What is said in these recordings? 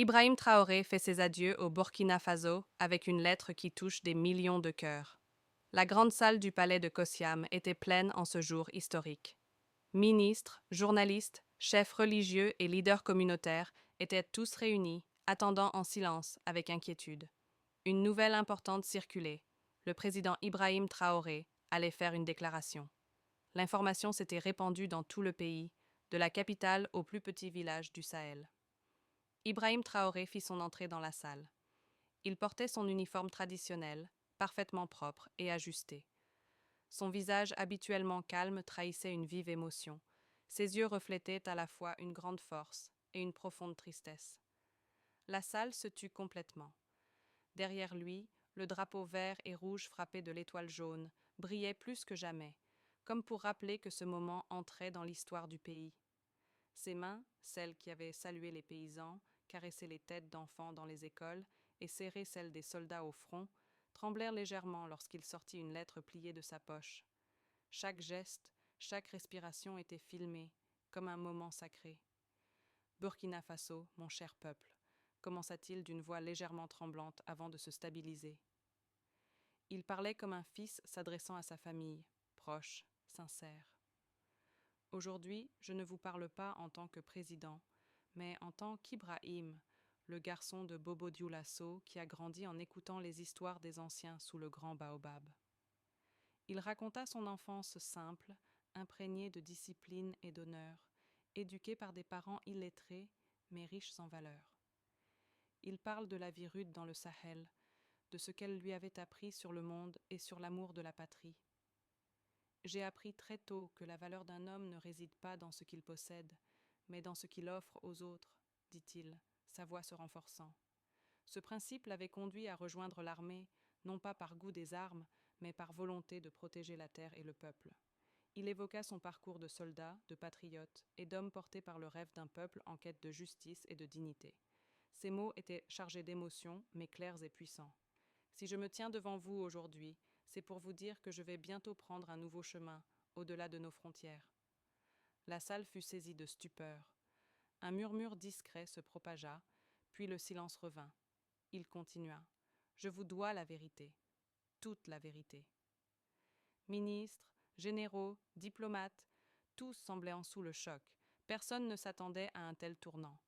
Ibrahim Traoré fait ses adieux au Burkina Faso avec une lettre qui touche des millions de cœurs. La grande salle du palais de Kossiam était pleine en ce jour historique. Ministres, journalistes, chefs religieux et leaders communautaires étaient tous réunis, attendant en silence avec inquiétude. Une nouvelle importante circulait. Le président Ibrahim Traoré allait faire une déclaration. L'information s'était répandue dans tout le pays, de la capitale au plus petit village du Sahel. Ibrahim Traoré fit son entrée dans la salle. Il portait son uniforme traditionnel, parfaitement propre et ajusté. Son visage habituellement calme trahissait une vive émotion. Ses yeux reflétaient à la fois une grande force et une profonde tristesse. La salle se tut complètement. Derrière lui, le drapeau vert et rouge frappé de l'étoile jaune brillait plus que jamais, comme pour rappeler que ce moment entrait dans l'histoire du pays. Ses mains, celles qui avaient salué les paysans, caressé les têtes d'enfants dans les écoles et serré celles des soldats au front, tremblèrent légèrement lorsqu'il sortit une lettre pliée de sa poche. Chaque geste, chaque respiration était filmée, comme un moment sacré. Burkina Faso, mon cher peuple, commença-t-il d'une voix légèrement tremblante avant de se stabiliser. Il parlait comme un fils s'adressant à sa famille, proche, sincère. Aujourd'hui, je ne vous parle pas en tant que président, mais en tant qu'Ibrahim, le garçon de Bobo Dioulasso qui a grandi en écoutant les histoires des anciens sous le grand baobab. Il raconta son enfance simple, imprégnée de discipline et d'honneur, éduqué par des parents illettrés, mais riches en valeurs. Il parle de la vie rude dans le Sahel, de ce qu'elle lui avait appris sur le monde et sur l'amour de la patrie. J'ai appris très tôt que la valeur d'un homme ne réside pas dans ce qu'il possède, mais dans ce qu'il offre aux autres, dit-il, sa voix se renforçant. Ce principe l'avait conduit à rejoindre l'armée, non pas par goût des armes, mais par volonté de protéger la terre et le peuple. Il évoqua son parcours de soldat, de patriote et d'homme porté par le rêve d'un peuple en quête de justice et de dignité. Ces mots étaient chargés d'émotion, mais clairs et puissants. Si je me tiens devant vous aujourd'hui, c'est pour vous dire que je vais bientôt prendre un nouveau chemin, au-delà de nos frontières. La salle fut saisie de stupeur. Un murmure discret se propagea, puis le silence revint. Il continua. Je vous dois la vérité, toute la vérité. Ministres, généraux, diplomates, tous semblaient en sous le choc. Personne ne s'attendait à un tel tournant.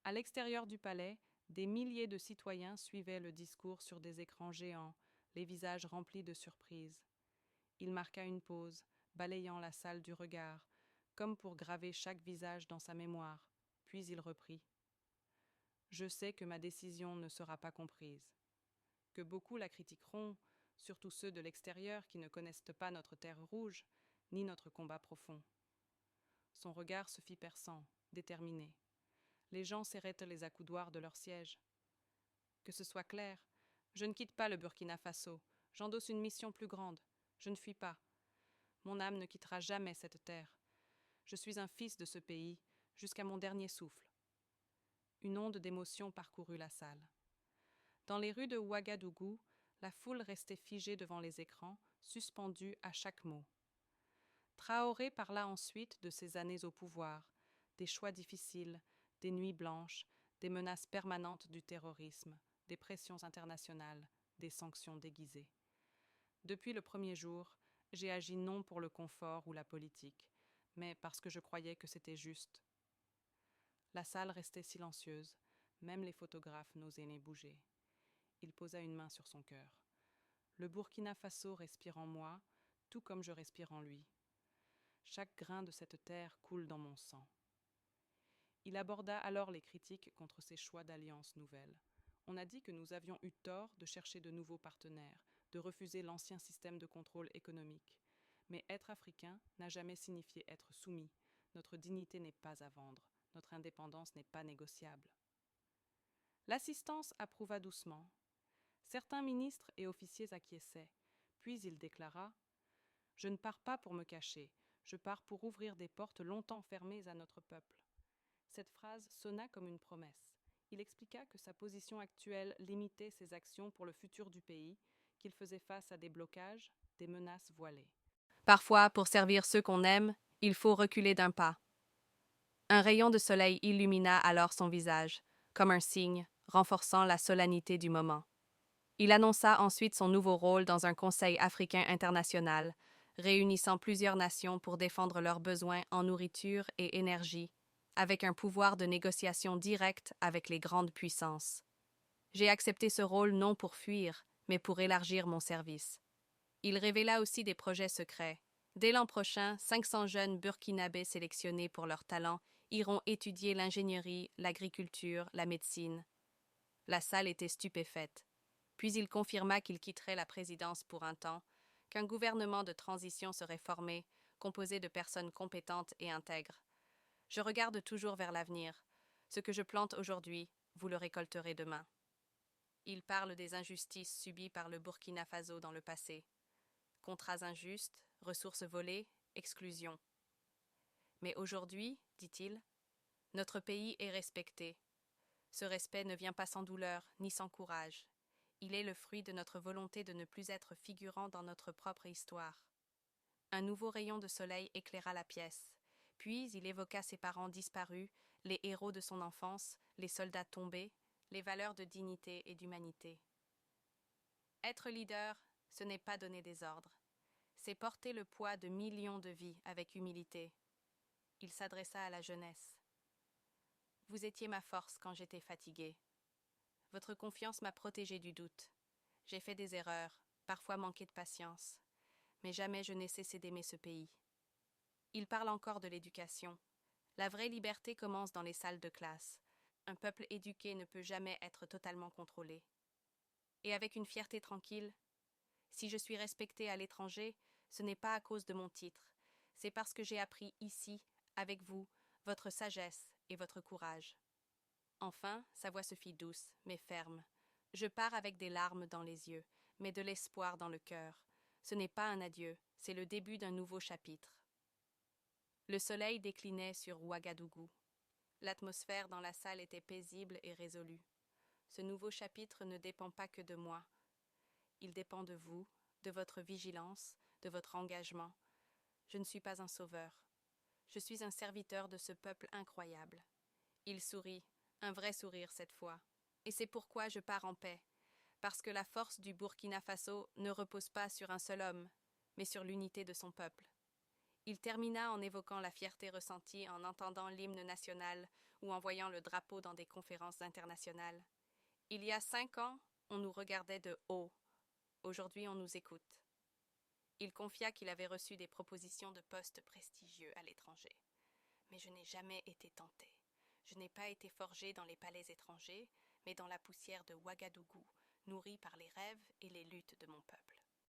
À l'extérieur du palais, des milliers de citoyens suivaient le discours sur des écrans géants, les visages remplis de surprise. Il marqua une pause, balayant la salle du regard, comme pour graver chaque visage dans sa mémoire, puis il reprit. Je sais que ma décision ne sera pas comprise, que beaucoup la critiqueront, surtout ceux de l'extérieur qui ne connaissent pas notre terre rouge, ni notre combat profond. Son regard se fit perçant, déterminé. Les gens serraient les accoudoirs de leur siège. Que ce soit clair, je ne quitte pas le Burkina Faso, j'endosse une mission plus grande, je ne fuis pas. Mon âme ne quittera jamais cette terre. Je suis un fils de ce pays, jusqu'à mon dernier souffle. Une onde d'émotion parcourut la salle. Dans les rues de Ouagadougou, la foule restait figée devant les écrans, suspendue à chaque mot. Traoré parla ensuite de ses années au pouvoir, des choix difficiles, des nuits blanches, des menaces permanentes du terrorisme, des pressions internationales, des sanctions déguisées. Depuis le premier jour, j'ai agi non pour le confort ou la politique, mais parce que je croyais que c'était juste. La salle restait silencieuse, même les photographes n'osaient bouger. Il posa une main sur son cœur. Le Burkina Faso respire en moi, tout comme je respire en lui. Chaque grain de cette terre coule dans mon sang. Il aborda alors les critiques contre ces choix d'alliances nouvelles. On a dit que nous avions eu tort de chercher de nouveaux partenaires, de refuser l'ancien système de contrôle économique. Mais être africain n'a jamais signifié être soumis. Notre dignité n'est pas à vendre. Notre indépendance n'est pas négociable. L'assistance approuva doucement. Certains ministres et officiers acquiesçaient. Puis il déclara « Je ne pars pas pour me cacher. Je pars pour ouvrir des portes longtemps fermées à notre peuple. » Cette phrase sonna comme une promesse. Il expliqua que sa position actuelle limitait ses actions pour le futur du pays, qu'il faisait face à des blocages, des menaces voilées. Parfois, pour servir ceux qu'on aime, il faut reculer d'un pas. Un rayon de soleil illumina alors son visage. comme un signe, renforçant la solennité du moment. Il annonça ensuite son nouveau rôle dans un Conseil africain international, réunissant plusieurs nations pour défendre leurs besoins en nourriture et énergie, avec un pouvoir de négociation direct avec les grandes puissances. J'ai accepté ce rôle non pour fuir, mais pour élargir mon service. Il révéla aussi des projets secrets. Dès l'an prochain, 500 jeunes burkinabés sélectionnés pour leur talent iront étudier l'ingénierie, l'agriculture, la médecine. La salle était stupéfaite. Puis il confirma qu'il quitterait la présidence pour un temps, qu'un gouvernement de transition serait formé, composé de personnes compétentes et intègres. Je regarde toujours vers l'avenir. Ce que je plante aujourd'hui, vous le récolterez demain. Il parle des injustices subies par le Burkina Faso dans le passé. Contrats injustes, ressources volées, exclusion. Mais aujourd'hui, dit-il, notre pays est respecté. Ce respect ne vient pas sans douleur ni sans courage. Il est le fruit de notre volonté de ne plus être figurant dans notre propre histoire. Un nouveau rayon de soleil éclaira la pièce. Puis il évoqua ses parents disparus, les héros de son enfance, les soldats tombés, les valeurs de dignité et d'humanité. Être leader, ce n'est pas donner des ordres. C'est porter le poids de millions de vies avec humilité. Il s'adressa à la jeunesse. Vous étiez ma force quand j'étais fatigué. Votre confiance m'a protégé du doute. J'ai fait des erreurs, parfois manqué de patience, mais jamais je n'ai cessé d'aimer ce pays. Il parle encore de l'éducation. La vraie liberté commence dans les salles de classe. Un peuple éduqué ne peut jamais être totalement contrôlé. Et avec une fierté tranquille, si je suis respectée à l'étranger, ce n'est pas à cause de mon titre, c'est parce que j'ai appris ici, avec vous, votre sagesse et votre courage. Enfin, sa voix se fit douce, mais ferme. Je pars avec des larmes dans les yeux, mais de l'espoir dans le cœur. Ce n'est pas un adieu, c'est le début d'un nouveau chapitre. Le soleil déclinait sur Ouagadougou. L'atmosphère dans la salle était paisible et résolue. Ce nouveau chapitre ne dépend pas que de moi. Il dépend de vous, de votre vigilance, de votre engagement. Je ne suis pas un sauveur. Je suis un serviteur de ce peuple incroyable. Il sourit, un vrai sourire cette fois. Et c'est pourquoi je pars en paix, parce que la force du Burkina Faso ne repose pas sur un seul homme, mais sur l'unité de son peuple. Il termina en évoquant la fierté ressentie en entendant l'hymne national ou en voyant le drapeau dans des conférences internationales. Il y a 5 ans, on nous regardait de haut. Aujourd'hui, on nous écoute. Il confia qu'il avait reçu des propositions de postes prestigieux à l'étranger. Mais je n'ai jamais été tenté. Je n'ai pas été forgé dans les palais étrangers, mais dans la poussière de Ouagadougou, nourri par les rêves et les luttes de mon peuple.